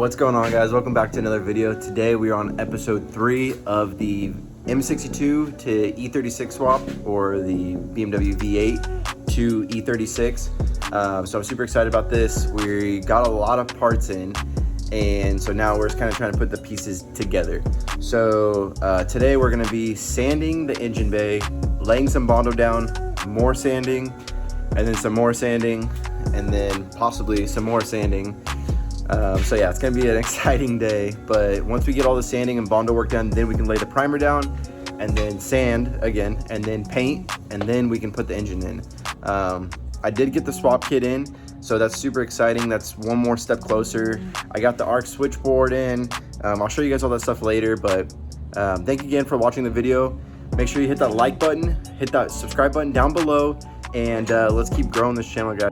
What's going on, guys? Welcome back to another video. Today we are on episode 3 of the M62 to E36 swap, or the BMW V8 to E36. So I'm super excited about this. We got a lot of parts in, and so now we're just kind of trying to put the pieces together. So today we're going to be sanding the engine bay, laying some bondo down, more sanding, and then some more sanding, and then possibly some more sanding. So yeah, it's gonna be an exciting day, but once we get all the sanding and bondo work done, then we can lay the primer down and then sand again and then paint, and then we can put the engine in. I did get the swap kit in, so that's super exciting. That's one more step closer. I got the arc switchboard in. I'll show you guys all that stuff later, but thank you again for watching the video. Make sure you hit that like button, hit that subscribe button down below, and let's keep growing this channel, guys.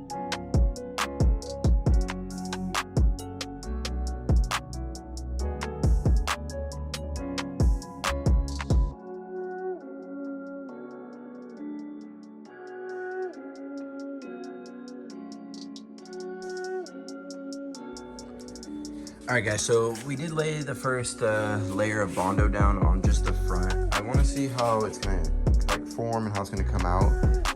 All right, guys, so we did lay the first layer of bondo down on just the front. I want to see how it's gonna form and how it's gonna come out.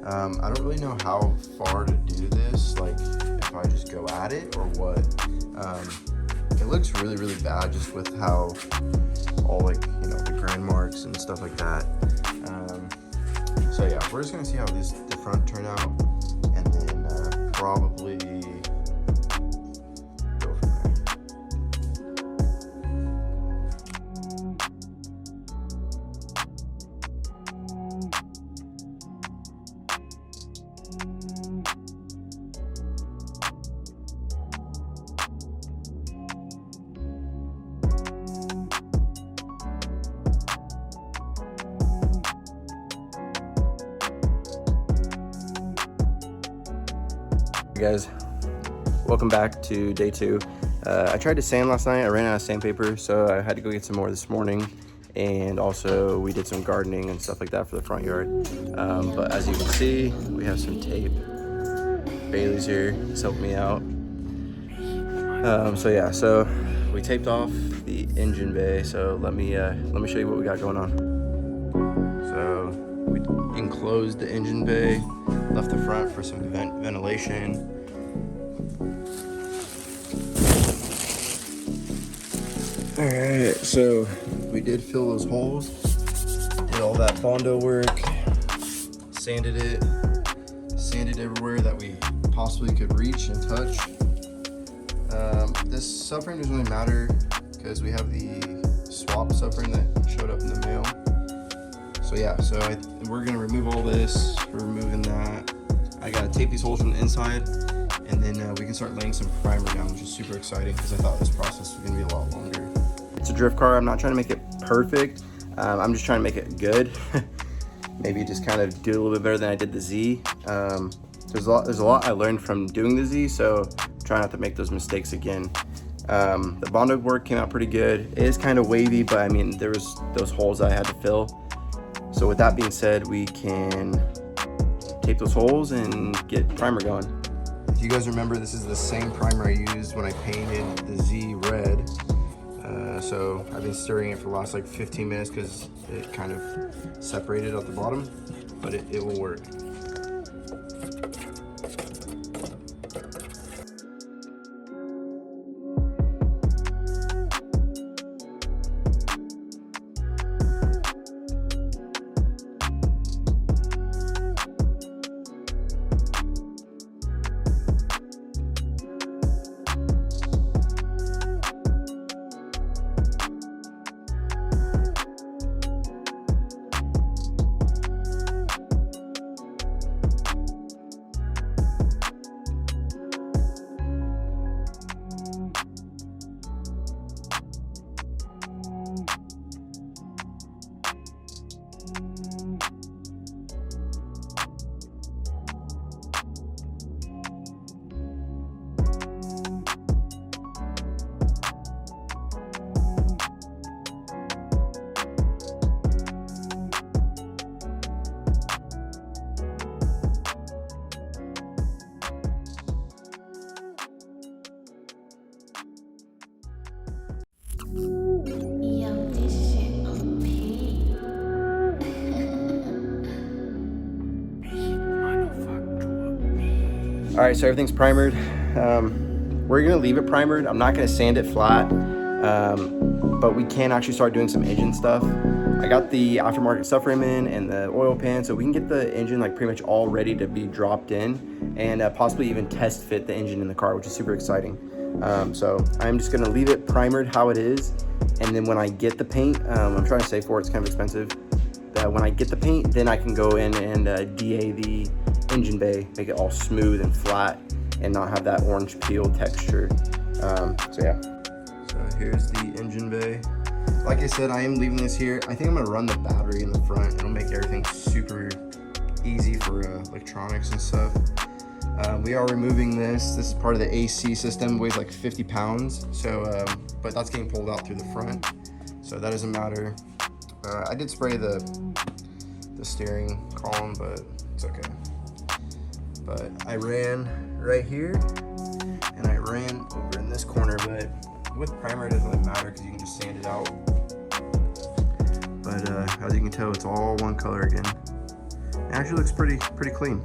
I don't really know how far to do this, like if I just go at it or what. It looks really, really bad just with how all, like, you know, the grind marks and stuff like that. So yeah, we're just gonna see how the front turn out, and then probably guys, welcome back to day 2. I tried to sand last night. I ran out of sandpaper, so I had to go get some more this morning, and also we did some gardening and stuff like that for the front yard. But as you can see, we have some tape. Bailey's here, he's helping me out. So yeah, so we taped off the engine bay. So let me show you what we got going on. So we enclosed the engine bay, left the front for some ventilation. All right, so we did fill those holes, did all that bondo work, sanded everywhere that we possibly could reach and touch. This subframe doesn't really matter because we have the swap subframe that showed up in the mail. So yeah, so we're gonna remove all this. We're removing that. I gotta tape these holes from the inside, and then we can start laying some primer down, which is super exciting because I thought this process was gonna be a lot longer. It's a drift car. I'm not trying to make it perfect. I'm just trying to make it good. Maybe just kind of do it a little bit better than I did the Z. There's a lot I learned from doing the Z, so try not to make those mistakes again. The bondo work came out pretty good. It is kind of wavy, but I mean, there was those holes that I had to fill. So with that being said, we can tape those holes and get primer going. If you guys remember, this is the same primer I used when I painted the Z red. So I've been stirring it for the last like 15 minutes because it kind of separated at the bottom, but it will work. All right, so everything's primered. We're gonna leave it primered. I'm not gonna sand it flat, but we can actually start doing some engine stuff. I got the aftermarket subframe in and the oil pan, so we can get the engine like pretty much all ready to be dropped in, and possibly even test fit the engine in the car, which is super exciting. So I'm just gonna leave it primered how it is, and then when I get the paint, I'm trying to save for it, it's kind of expensive. When I get the paint, then I can go in and DA the engine bay, make it all smooth and flat, and not have that orange peel texture. So yeah. So here's the engine bay. Like I said, I am leaving this here. I think I'm gonna run the battery in the front. It'll make everything super easy for electronics and stuff. We are removing this. This is part of the AC system, weighs like 50 pounds. So, but that's getting pulled out through the front. So that doesn't matter. I did spray the steering column, but it's okay. But I ran right here, and I ran over in this corner, but with primer it doesn't really matter because you can just sand it out. But as you can tell, it's all one color again. It actually looks pretty clean.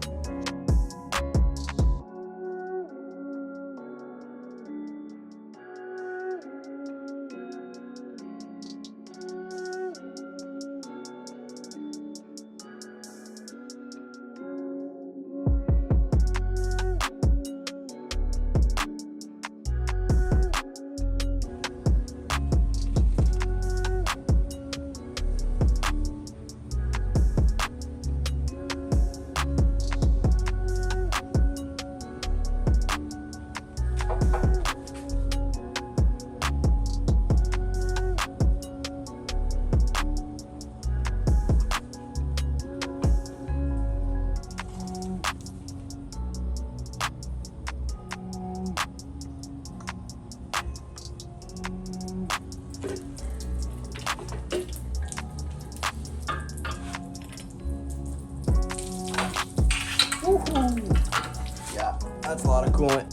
Yeah, that's a lot of coolant.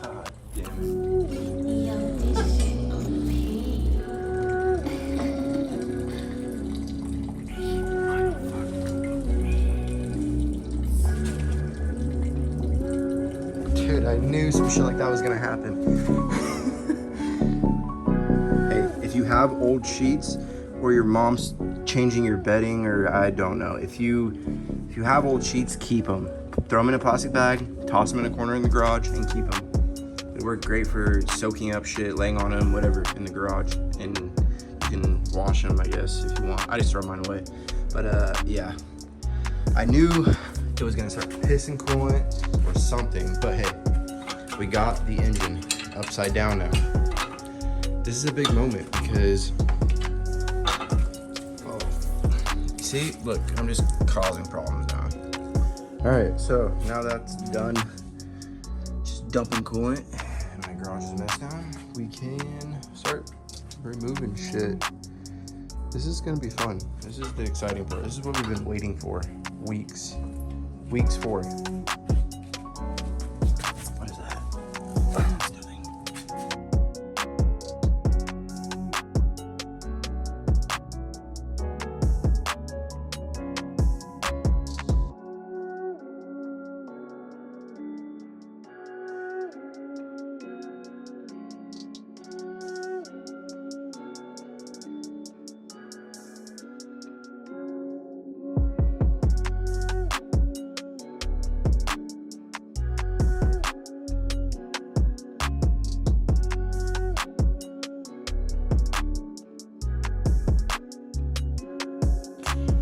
God damn it. Dude, I knew some shit like that was gonna happen. If you have old sheets or your mom's changing your bedding, or I don't know, if you have old sheets, keep them. Throw them in a plastic bag, toss them in a corner in the garage, and keep them. They work great for soaking up shit, laying on them, whatever, in the garage. And you can wash them, I guess, if you want. I just throw mine away. But yeah, I knew it was gonna start pissing coolant or something, but hey, we got the engine upside down now. This is a big moment because, oh, see, look, I'm just causing problems now. All right, so now that's done, just dumping coolant, and my garage is messed down, we can start removing shit. This is gonna be fun. This is the exciting part. This is what we've been waiting for, weeks for. What is that?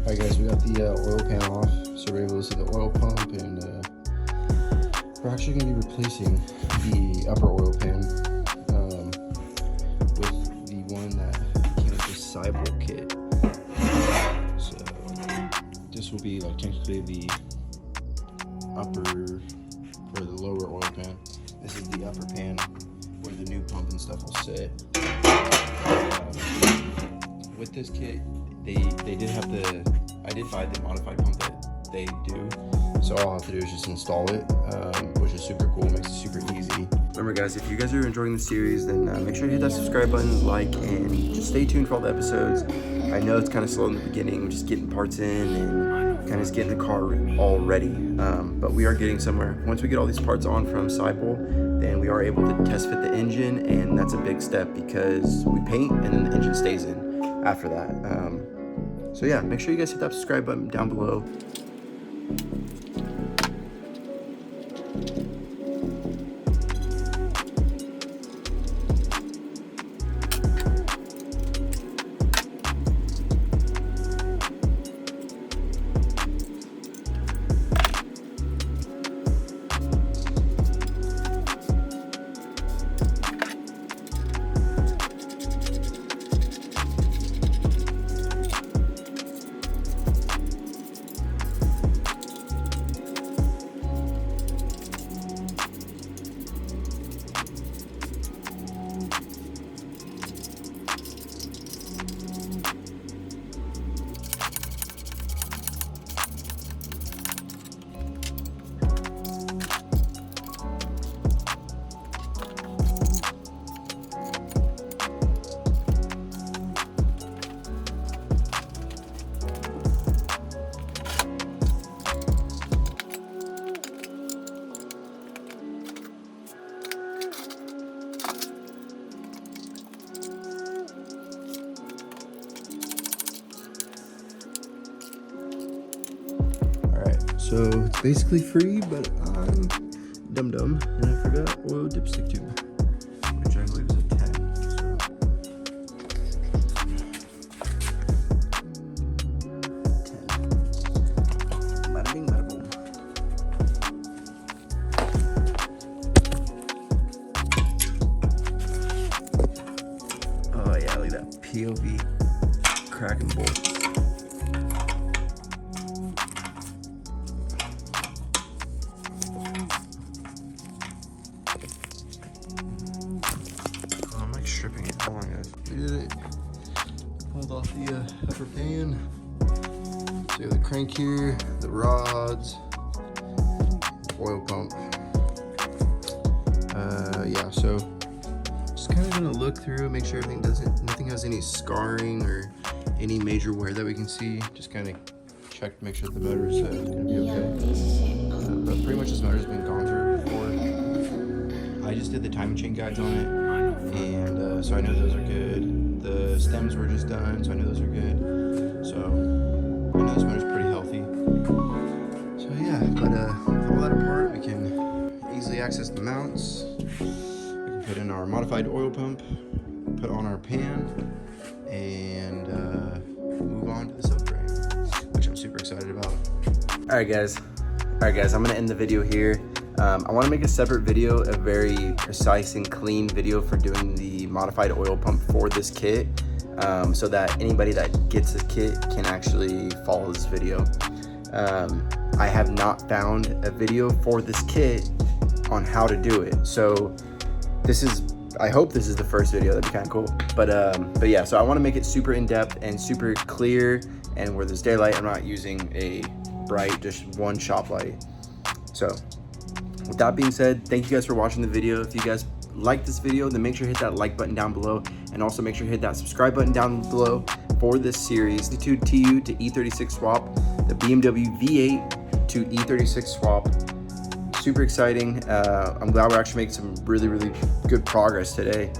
Alright guys, we got the oil pan off, so we're able to see the oil pump, and we're actually going to be replacing the upper oil pan with the one that came with the sidewall kit. So this will be like technically the upper or the lower oil pan. This is the upper pan where the new pump and stuff will sit. With this kit, they did have the, I did buy the modified pump that they do. So all I have to do is just install it, which is super cool, makes it super easy. Remember guys, if you guys are enjoying the series, then make sure to hit that subscribe button, like, and just stay tuned for all the episodes. I know it's kind of slow in the beginning, just getting parts in and kind of just getting the car all ready. But we are getting somewhere. Once we get all these parts on from SeeMeSidewayz, then we are able to test fit the engine, and that's a big step because we paint and then the engine stays in after that. So yeah, make sure you guys hit that subscribe button down below. So it's basically free, but I'm dumb and I forgot oil dipstick tube, which I believe is a 10. So 10. Bada bing, bada boom. Oh yeah, look at that POV cracking bolts. Stripping it. Hold on, guys. We did it. Pulled off the upper pan. So you have the crank here, the rods, oil pump. Yeah. So just kind of gonna look through, make sure nothing has any scarring or any major wear that we can see. Just kind of check to make sure the motor's gonna be okay. But pretty much this motor's been gone through before. I just did the timing chain guides on it. And so I know those are good. The stems were just done, so I know those are good. So I know this motor's pretty healthy. So yeah, but with all that apart, we can easily access the mounts. We can put in our modified oil pump, put on our pan, and move on to the subframe, which I'm super excited about. All right, guys, I'm gonna end the video here. I want to make a separate video, a very precise and clean video for doing the modified oil pump for this kit, so that anybody that gets this kit can actually follow this video. I have not found a video for this kit on how to do it, so I hope this is the first video. That'd be kind of cool. But yeah, so I want to make it super in-depth and super clear, and where there's daylight, I'm not using a bright, just one shop light. So with that being said, thank you guys for watching the video. If you guys like this video, then make sure to hit that like button down below, and also make sure to hit that subscribe button down below for this series. The M62 to E36 swap, the BMW V8 to E36 swap. Super exciting. I'm glad we're actually making some really good progress today.